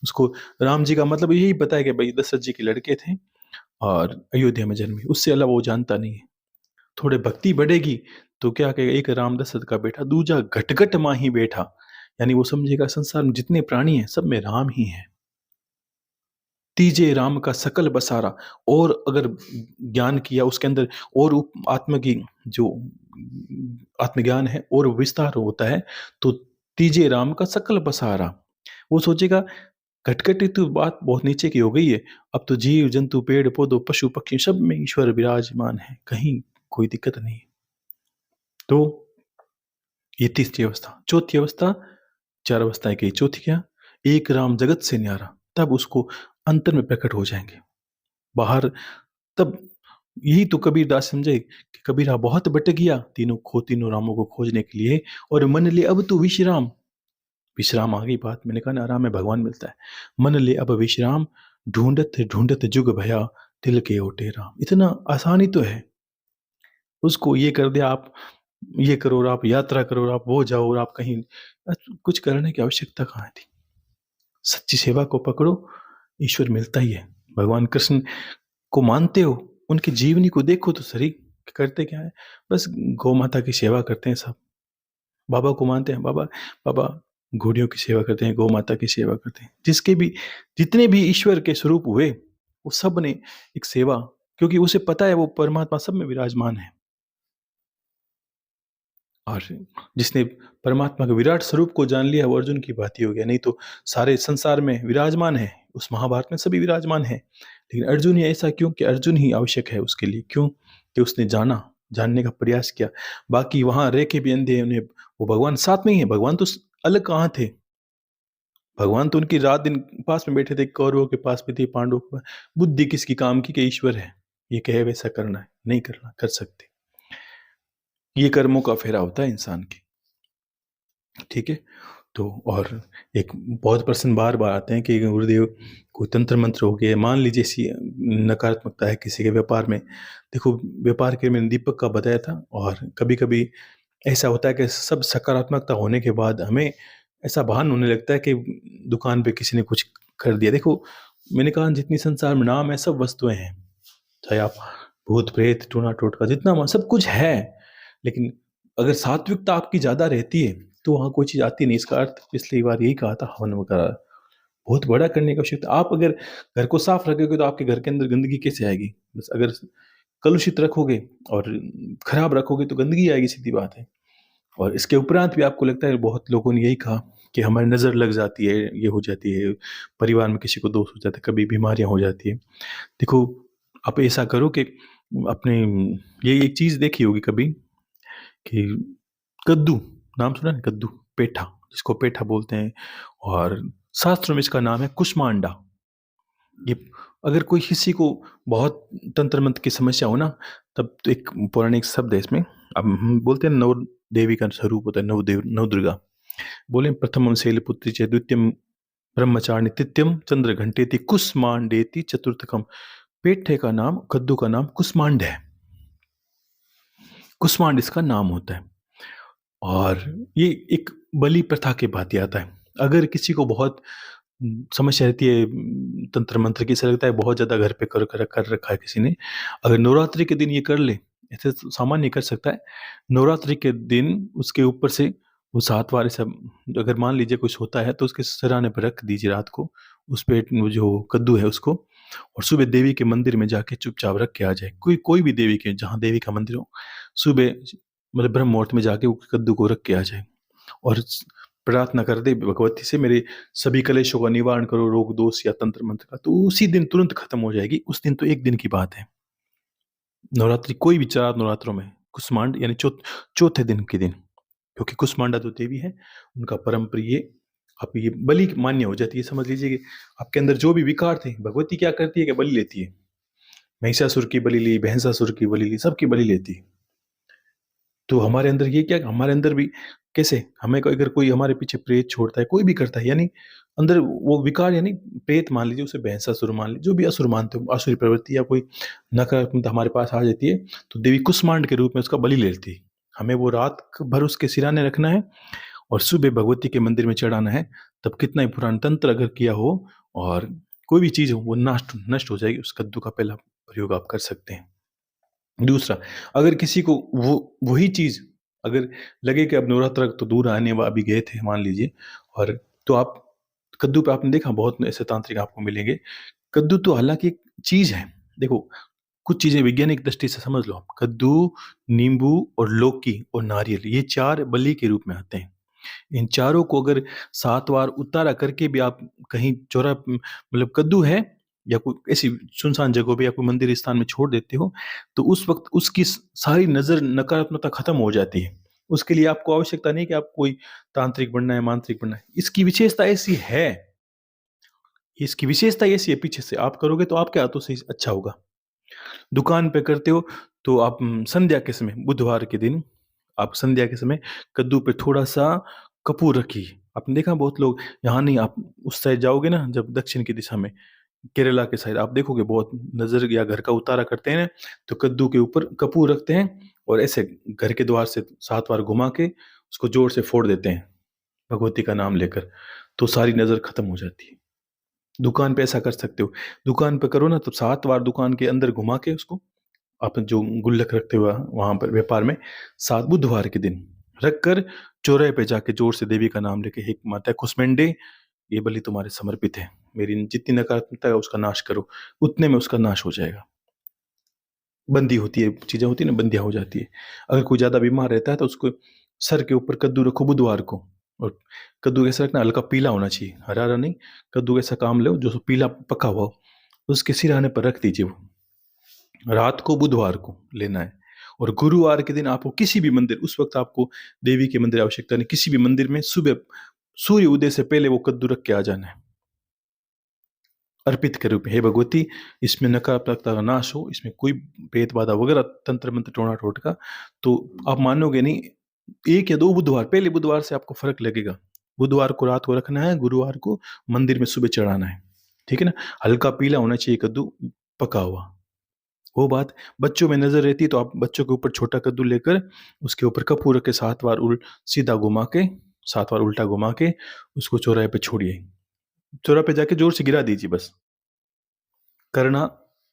उसको राम जी का मतलब यही बताया कि भाई दशरथ जी के लड़के थे और अयोध्या में जन्मे, उससे अलावा वो जानता नहीं है। थोड़े भक्ति बढ़ेगी तो क्या कहेगा, एक राम दशरथ का बेटा, दूजा घट माही बैठा, यानी वो समझेगा संसार में जितने प्राणी हैं सब में राम ही है। तीजे राम का सकल बसारा, और अगर ज्ञान किया उसके अंदर और आत्म की जो आत्मज्ञान है और विस्तार होता है, तो तीजे राम का सकल बसारा। वो सोचेगा घटघटी तो बात बहुत नीचे की हो गई है, अब तो जीव जंतु पेड़ पौधों पशु पक्षी सब में ईश्वर विराजमान है, कहीं कोई दिक्कत नहीं। तो ये तीसरी अवस्था। चौथी अवस्था, चार अवस्थाएं की चौथी क्या, एक राम जगत से न्यारा, तब उसको अंतर में प्रकट हो जाएंगे बाहर। तब यही तो कबीर दास समझे कि कबीरा बहुत भटकिया, तीनों रामों को खोजने के लिए, और मन ले अब तो विश्राम। विश्राम आ गई बात, मैंने कहा ना आराम में भगवान मिलता है। मन ले अब विश्राम, ढूंढत ढूंढत जुग भया, तिल के ओटे राम। इतना आसानी तो है, उसको ये कर दिया आप, ये करो और आप यात्रा करो और आप वो जाओ और आप कहीं, कुछ करने की आवश्यकता कहाँ थी। सच्ची सेवा को पकड़ो, ईश्वर मिलता ही है। भगवान कृष्ण को मानते हो, उनकी जीवनी को देखो तो सही, करते क्या है, बस गौ माता की सेवा करते हैं सब। बाबा को मानते हैं, बाबा बाबा घोड़ियों की सेवा करते हैं, गौ माता की सेवा करते हैं। जिसके भी जितने भी ईश्वर के स्वरूप हुए, वो सब ने एक सेवा, क्योंकि उसे पता है वो परमात्मा सब में विराजमान है। और जिसने परमात्मा के विराट स्वरूप को जान लिया, वो अर्जुन की बात ही हो गया। नहीं तो सारे संसार में विराजमान है, उस महाभारत में सभी विराजमान है, लेकिन अर्जुन ही ऐसा क्यों कि अर्जुन ही आवश्यक है उसके लिए। क्यों कि उसने जानने का प्रयास किया। बाकी वहां रह के भी अंधे, उन्हें वो भगवान साथ में ही है। भगवान तो अलग कहाँ थे, भगवान तो उनकी रात दिन पास में बैठे थे, कौरवों के पास भी थे, पांडवों के पास। बुद्धि किसकी काम की कि ईश्वर है, ये कहे वैसा करना है, नहीं करना कर सकते। ये कर्मों का फेरा होता है इंसान की, ठीक है। तो और एक बहुत प्रश्न बार बार आते हैं कि गुरुदेव कोई तंत्र मंत्र हो गया, मान लीजिए ऐसी नकारात्मकता है किसी के व्यापार में। देखो व्यापार के मैंने दीपक का बताया था, और कभी कभी ऐसा होता है कि सब सकारात्मकता होने के बाद हमें ऐसा भान होने लगता है कि दुकान पे किसी ने कुछ कर दिया। देखो मैंने कहा जितनी संसार में नाम है सब वस्तुएं हैं, चाहे आप भूत प्रेत टूना टोटका जितना सब कुछ है, लेकिन अगर सात्विकता आपकी ज्यादा रहती है तो वहां कोई चीज आती नहीं। इसका अर्थ पिछली बार यही कहा था, हवन वगैरह बहुत बड़ा करने की आवश्यकता। आप अगर घर को साफ रखोगे तो आपके घर के अंदर गंदगी कैसे आएगी। बस अगर कलुषित रखोगे और खराब रखोगे तो गंदगी आएगी, सीधी बात है। और इसके उपरांत भी आपको लगता है, बहुत लोगों ने यही कहा कि हमारी नज़र लग जाती है, ये हो जाती है, परिवार में किसी को दोष हो जाता है, कभी बीमारियां हो जाती है। देखो आप ऐसा करो कि अपने, ये एक चीज देखी होगी कभी कि कद्दू, नाम सुना है कद्दू, पेठा, जिसको पेठा बोलते हैं, और शास्त्रों में इसका नाम है कुष्मांडा। ये अगर कोई किसी को बहुत तंत्र मंत्र की समस्या हो ना, तब तो एक पौराणिक शब्द है इसमें। अब हम बोलते हैं नव देवी का स्वरूप होता है, नवदेव नवदुर्गा। बोले प्रथमम शैलपुत्री च द्वितीयम ब्रह्मचारिणी तृतीयम चंद्र घंटेति कुष्मांडेति चतुर्थकम। पेठे का नाम, कद्दू का नाम कुष्मांड है, कुष्मांड इसका नाम होता है। और ये एक बलि प्रथा के भांति आता है। अगर किसी को बहुत समस्या रहती है तंत्र मंत्र की, ऐसा लगता है बहुत ज्यादा घर पे कर रखा है किसी ने, अगर नवरात्रि के दिन ये कर ले, ऐसे तो सामान्य कर सकता है, नवरात्रि के दिन उसके ऊपर से वो 7 बार ऐसा, अगर मान लीजिए कुछ होता है तो उसके सिराने पर रख दीजिए रात को, उस पे वो जो कद्दू है उसको, और सुबह देवी के मंदिर में जाके चुपचाप रख के आ जाए। कोई कोई भी देवी के, जहाँ देवी का मंदिर हो, सुबह मतलब ब्रह्म मुहूर्त में जाके वो कद्दू को रख के आ जाए, और प्रार्थना कर दे भगवती से, मेरे सभी कलेशों का निवारण करो, रोग दोष या तंत्र मंत्र का, तो उसी दिन तुरंत खत्म हो जाएगी। उस दिन तो एक दिन की बात है, नवरात्रि कोई भी 4 नवरात्रों में कुष्मांड यानी चौथे दिन के दिन, क्योंकि कुष्मांडा तो देवी है, उनका परम प्रिय, आप ये बलि मान्य हो जाती है। समझ लीजिए कि आपके अंदर जो भी विकार थे, भगवती क्या करती है कि बलि लेती है। महिषासुर की बलि ली, भैंसासुर की बलि ली, सबकी बलि लेती है। तो हमारे अंदर ये क्या, हमारे अंदर भी कैसे, हमें अगर कोई हमारे पीछे प्रेत छोड़ता है, कोई भी करता है, यानी अंदर वो विकार, यानी प्रेत मान लीजिए, उसे भैंसासुर मान लीजिए, जो भी असुर मानते हो, असुरी प्रवृत्ति या कोई नकारात्मकता हमारे पास आ जाती है, तो देवी कुष्मांड के रूप में उसका बलि ले लेती है। हमें वो रात भर उसके सिराने रखना है और सुबह भगवती के मंदिर में चढ़ाना है। तब कितना ही पुराना तंत्र अगर किया हो और कोई भी चीज हो, वो नष्ट नष्ट हो जाएगी। उस कद्दू का पहला प्रयोग आप कर सकते हैं। दूसरा, अगर किसी को वो वही चीज अगर लगे कि अब नवरात्र तो दूर आने वा अभी गए थे मान लीजिए, और तो आप कद्दू पे आपने देखा बहुत ऐसे तांत्रिक आपको मिलेंगे। कद्दू तो हालांकि एक चीज है, देखो कुछ चीजें वैज्ञानिक दृष्टि से समझ लो आप, कद्दू, नींबू और लौकी और नारियल, ये 4 बलि के रूप में आते हैं। इन चारों को अगर 7 बार उतारा करके भी आप कहीं चौरा, मतलब कद्दू है या कोई ऐसी सुनसान जगह पे या कोई मंदिर स्थान में छोड़ देते हो, तो उस वक्त उसकी सारी नजर नकारात्मकता खत्म हो जाती है। उसके लिए आपको आवश्यकता नहीं कि आप कोई तांत्रिक बनना है, मांत्रिक बनना है। इसकी विशेषता ऐसी है, पीछे से आप करोगे तो आपके हाथों से अच्छा होगा। दुकान पे करते हो तो आप संध्या के समय, बुधवार के दिन आप संध्या के समय कद्दू पे थोड़ा-सा कपूर रखिए। आपने देखा बहुत लोग, यहाँ नहीं, आप उस साइड जाओगे ना, जब दक्षिण की दिशा में, केरला के साइड आप देखोगे बहुत नज़र या घर का उतारा करते हैं ना, तो कद्दू के ऊपर कपूर रखते हैं और ऐसे घर के द्वार से 7 बार घुमा के उसको ज़ोर से फोड़ देते हैं, भगवती का नाम लेकर, तो सारी नज़र खत्म हो जाती है। दुकान पे ऐसा कर सकते हो। दुकान पे करो ना तो 7 बार दुकान के अंदर घुमा के उसको, आप जो गुल्लक रखते हो वहाँ पर व्यापार में, 7 बुधवार के दिन रख कर चौराहे पे जाके ज़ोर से देवी का नाम लेके, हे माता कुष्मांडे, ये बलि तुम्हारे समर्पित है। मेरी जितनी नकारात्मकता है उसका नाश करो। उतने में उसका नाश हो जाएगा। बंदी होती है, चीज़ें होती है ना, बंदियाँ हो जाती है। अगर कोई ज़्यादा बीमार रहता है तो उसको सर के ऊपर कद्दू रखो बुधवार को, और कद्दू कैसा रखना, हल्का पीला होना चाहिए, हरा-हरा नहीं। कद्दू ऐसा काम लो जो पीला पका हुआ हो, उसके सिरहाने पर रख दीजिए वो। रात को बुधवार को लेना है, और गुरुवार के दिन आपको किसी भी मंदिर, उस वक़्त आपको देवी के मंदिर आवश्यकता नहीं, किसी भी मंदिर में सुबह सूर्य उदय से पहले वो कद्दू रख के आ जाना है। अर्पित के रूप में, हे भगवती, इसमें नकारात्मकता का नाश हो, इसमें कोई भेद बाधा वगैरह तंत्र मंत्र टोना टोटका, तो आप मानोगे नहीं, 1 या 2 बुधवार, पहले बुधवार से आपको फ़र्क लगेगा। बुधवार को रात को रखना है, गुरुवार को मंदिर में सुबह चढ़ाना है। ठीक है ना? हल्का पीला होना चाहिए कद्दू, पका हुआ। वो बात, बच्चों में नज़र रहती है तो आप बच्चों के ऊपर छोटा कद्दू लेकर उसके ऊपर कपूर रख के 7 बार सीधा घुमा के, 7 बार उल्टा घुमा के उसको चौराहे पे छोड़िए। चौराहे पे जाके ज़ोर से गिरा दीजिए बस। करना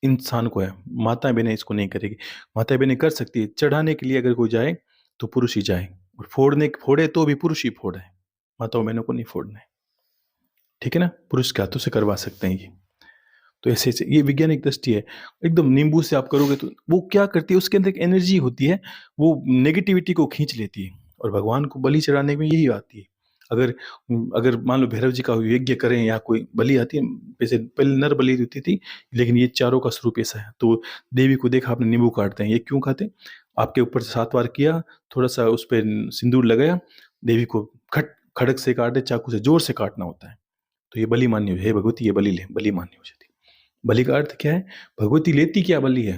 इंसान को है, माताएँ-बहनें इसको नहीं करेगी। माताएँ-बहनें कर सकती है, चढ़ाने के लिए अगर कोई जाए तो पुरुष ही जाए, और फोड़े तो भी पुरुष ही फोड़े, माताओं-बहनों को नहीं फोड़ना है। ठीक है ना? पुरुष के हाथों से करवा सकते हैं ये। तो ऐसे-ऐसे ये वैज्ञानिक दृष्टि है। एकदम नींबू से आप करोगे तो वो क्या करती है, उसके अंदर एक एनर्जी होती है, वो नेगेटिविटी को खींच लेती है, और भगवान को बलि चढ़ाने में यही आती है। अगर अगर मान लो भैरव जी का यज्ञ करें या कोई बलि आती है, वैसे पहले नर बलि होती थी, लेकिन ये चारों का स्वरूप ऐसा है। तो देवी को देखा आपने नींबू काटते हैं, ये क्यों खाते हैं? आपके ऊपर से 7 बार किया, थोड़ा-सा उस पे सिंदूर लगाया, देवी को खड़क से काटे, चाकू से ज़ोर से काटना होता है। तो ये बलि मान्य हो, हे भगवती ये बलि ले, बलि मान्य हो जाती है। बलि का अर्थ क्या है? भगवती लेती क्या बलि है?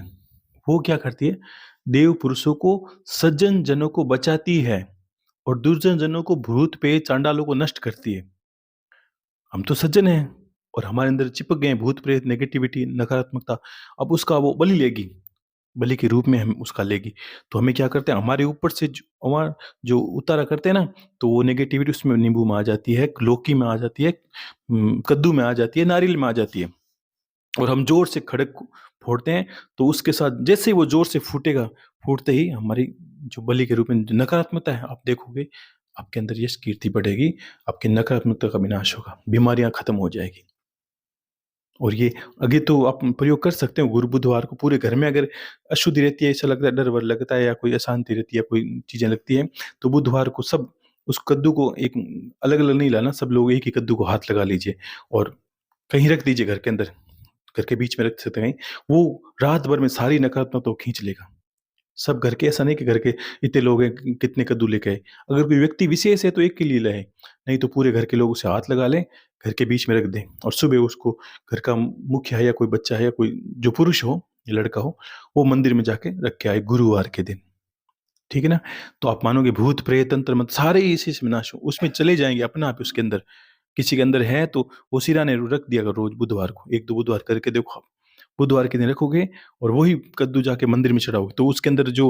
वो क्या करती है? देव पुरुषों को, सज्जन जनों को बचाती है, और दुर्जन जनों को, भूत प्रेत चांडालों को नष्ट करती है। हम तो सज्जन हैं और हमारे अंदर चिपक गए हैं भूत प्रेत, नेगेटिविटी, नकारात्मकता। अब उसका वो बलि लेगी, बलि के रूप में हम उसका लेगी। तो हमें क्या करते हैं, हमारे ऊपर से जो उतारा करते हैं ना, तो वो नेगेटिविटी उसमें नींबू में आ जाती है, लौकी में आ जाती है, कद्दू में आ जाती है, नारियल में आ जाती है। और हम ज़ोर से खड़क को फोड़ते हैं, तो उसके साथ जैसे ही वो ज़ोर से फूटेगा, फूटते ही हमारी जो बलि के रूप में जो नकारात्मकता है, आप देखोगे आपके अंदर यश कीर्ति बढ़ेगी, आपकी नकारात्मकता का विनाश होगा, बीमारियाँ खत्म हो जाएगी। और ये आगे तो आप प्रयोग कर सकते हो गुरु बुधवार को पूरे घर में, अगर अशुद्धि रहती है, ऐसा लगता है, डर-वर लगता है, या कोई अशांति रहती है, कोई चीज़ें लगती हैं, तो बुधवार को सब उस कद्दू को एक अलग-अलग नहीं लाना, सब लोग एक ही कद्दू को हाथ लगा लीजिए और कहीं रख दीजिए घर के अंदर। घर के बीच में रख सकते हैं, वो रात भर में सारी नकारात्मकता को खींच लेगा। सब घर के, ऐसा नहीं कि घर के इतने लोग हैं, कितने कद्दू लेके आए। अगर कोई व्यक्ति विशेष है तो एक के लिए लाए, नहीं तो पूरे घर के लोग उसे हाथ लगा लें, घर के बीच में रख दें, और सुबह उसको, घर का मुखिया है या कोई बच्चा है या कोई जो पुरुष हो या लड़का हो, वो मंदिर में जाके रख के आए गुरुवार के दिन। ठीक है ना? तो आप मानोगे भूत, प्रेत, तंत्र मंत्र सारे इसी से विनाश हो, उसमें चले जाएँगे अपने आप उसके अंदर। किसी के अंदर है तो वो सिराने रख दिया करो रोज़ बुधवार को, 1-2 बुधवार करके देखो आप। बुधवार के दिन रखोगे और वही कद्दू जाके मंदिर में चढ़ाओगे, तो उसके अंदर जो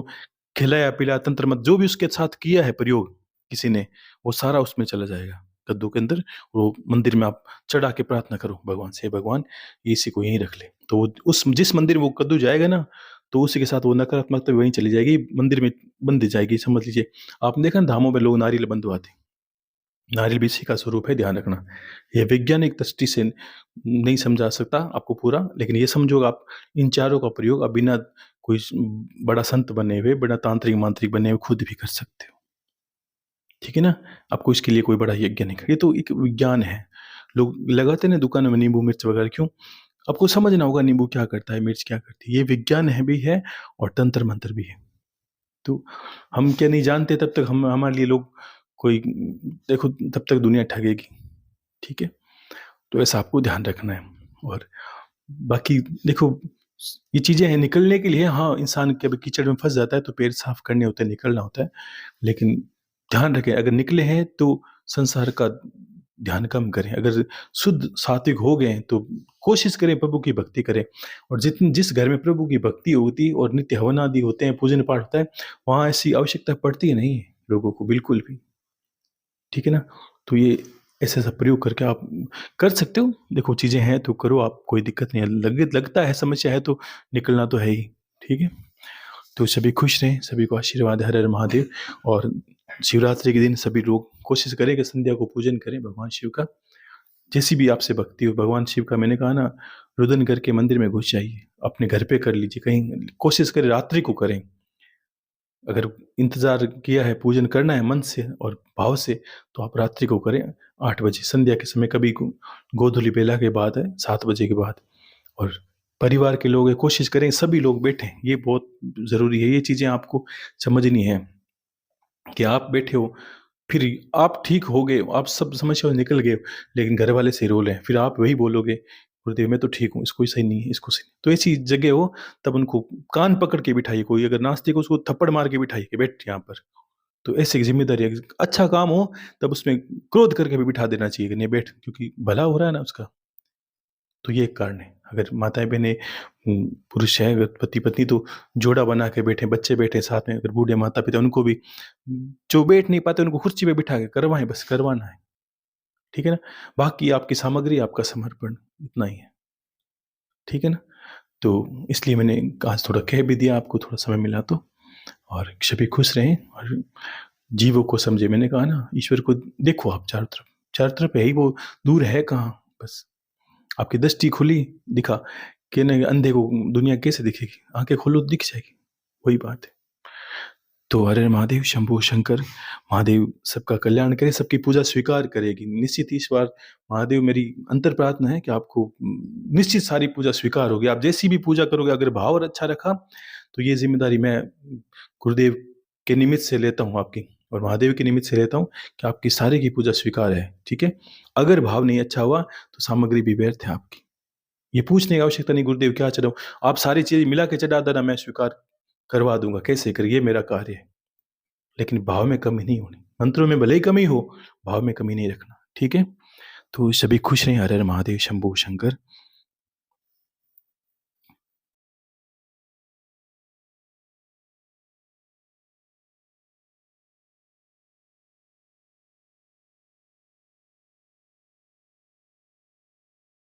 खिलाया-पिलाया तंत्र मंत्र जो भी उसके साथ किया है प्रयोग किसी ने, वो सारा उसमें चला जाएगा कद्दू के अंदर। वो मंदिर में आप चढ़ा के प्रार्थना करो भगवान से, हे भगवान ये इसी को यहीं रख ले। तो वो उस जिस मंदिर में वो कद्दू जाएगा ना, तो उसी के साथ वो नकारात्मकता भी वहीं चली जाएगी, मंदिर में बंध जाएगी, समझ लीजिए। आपने देखा ना धामों में लोग नारियल बंधवाते हैं। नारियल भी इसी का स्वरूप है, ध्यान रखना। ये वैज्ञानिक दृष्टि से नहीं समझा सकता आपको पूरा, लेकिन ये समझोगे आप, इन चारों का प्रयोग आप बिना कोई बड़ा संत बने हुए, बड़ा तांत्रिक मांत्रिक बने हुए खुद भी कर सकते हो। ठीक है ना? आपको इसके लिए कोई बड़ा यज्ञ नहीं, ये तो एक विज्ञान है। लोग लगाते हैं ना दुकानों में नींबू मिर्च वगैरह, क्यों? आपको समझना होगा नींबू क्या करता है, मिर्च क्या करती है। ये विज्ञान है भी है और तंत्र मंत्र भी है। तो हम क्या नहीं जानते तब तक हम हमारे लिए लोग कोई देखो तब तक दुनिया ठगेगी, ठीक है? तो ऐसा आपको ध्यान रखना है। और बाकी देखो ये चीज़ें हैं निकलने के लिए, हाँ, इंसान कभी कीचड़ में फँस जाता है तो पैर साफ करने होते हैं, निकलना होता है। लेकिन ध्यान रखें अगर निकले हैं तो संसार का ध्यान कम करें। अगर शुद्ध सात्विक हो गए हैं तो कोशिश करें प्रभु की भक्ति करें। और जिस घर में प्रभु की भक्ति होती है और नित्य हवन आदि होते हैं, पूजन पाठ होता है, वहाँ ऐसी आवश्यकता पड़ती ही नहीं है लोगों को बिल्कुल भी। ठीक है ना? तो ये ऐसा-ऐसा प्रयोग करके आप कर सकते हो। देखो चीज़ें हैं तो करो आप, कोई दिक्कत नहीं है। लगता है समस्या है तो निकलना तो है ही, ठीक है? तो सभी खुश रहें, सभी को आशीर्वाद है। हर हर महादेव। और शिवरात्रि के दिन सभी लोग कोशिश करें कि संध्या को पूजन करें भगवान शिव का। जैसी भी आपसे भक्ति हो भगवान शिव का, मैंने कहा ना, रुदन करके मंदिर में घुस जाइए, अपने घर पे कर लीजिए, कहीं कोशिश करें रात्रि को करें। अगर इंतज़ार किया है, पूजन करना है मन से और भाव से, तो आप रात्रि को करें 8 बजे संध्या के समय, कभी गोधूलि बेला के बाद है 7 बजे के बाद। और परिवार के लोग हैं, कोशिश करें सभी लोग बैठें, ये बहुत ज़रूरी है। ये चीज़ें आपको समझनी है कि आप बैठे हो, फिर आप ठीक हो गए, आप सब समस्या से निकल गए, लेकिन घर वाले से रो रहे हैं, फिर आप वही बोलोगे, गुरुदेव मैं तो ठीक हूँ, इसको सही नहीं है, इसको सही नहीं। तो ऐसी जगह हो तब उनको कान पकड़ के बिठाइए, कोई अगर नास्तिक हो उसको थप्पड़ मार के बिठाइए कि बैठ यहाँ पर। तो ऐसी एक ज़िम्मेदारी है, अच्छा काम हो तब उसमें क्रोध करके भी बिठा देना चाहिए कि नहीं बैठ, क्योंकि भला हो रहा है ना उसका। तो ये एक कारण है। अगर माताएँ-बहनें पुरुष हैं, अगर पति-पत्नी तो जोड़ा बना के बैठे, बच्चे बैठे साथ में, अगर बूढ़े माता-पिता उनको भी जो बैठ नहीं पाते उनको कुर्सी पे बिठा के करवाएँ, बस करवाना है। ठीक है ना? बाकी आपकी सामग्री, आपका समर्पण, इतना ही है। ठीक है ना? तो इसलिए मैंने आज थोड़ा कह भी दिया, आपको थोड़ा समय मिला तो। और सभी खुश रहें और जीवों को समझें। मैंने कहा ना, ईश्वर को देखो आप चारों तरफ है ही वो, दूर है कहाँ? बस आपकी दृष्टि खुली, दिखा, कि नहीं अंधे को दुनिया कैसे दिखेगी? आँखें खोलो तो दिख जाएगी, वही बात है। तो हर हर महादेव, शंभो शंकर, महादेव सबका कल्याण करे, सबकी पूजा स्वीकार करेगी। निश्चित ही इस बार महादेव, मेरी अंतर प्रार्थना है कि आपको निश्चित सारी पूजा स्वीकार होगी। आप जैसी भी पूजा करोगे, अगर भाव और अच्छा रखा, तो ये ज़िम्मेदारी मैं गुरुदेव के निमित्त से लेता हूँ आपकी, और महादेव के निमित्त से लेता हूँ कि आपकी सारी की पूजा स्वीकार है, ठीक है? अगर भाव नहीं अच्छा हुआ, तो सामग्री भी व्यर्थ है आपकी। ये पूछने की आवश्यकता नहीं, गुरुदेव क्या चढ़ाऊँ? आप सारी चीज़ें मिला के चढ़ा देना, मैं स्वीकार करवा दूँगा, कैसे करिए, ये मेरा कार्य है। लेकिन भाव में कमी नहीं होनी। मंत्रों में भले ही कमी हो, भाव में कमी नहीं रखना, ठीक है? तो सभी खुश रहें। हर हर महादेव, शंभो शंकर।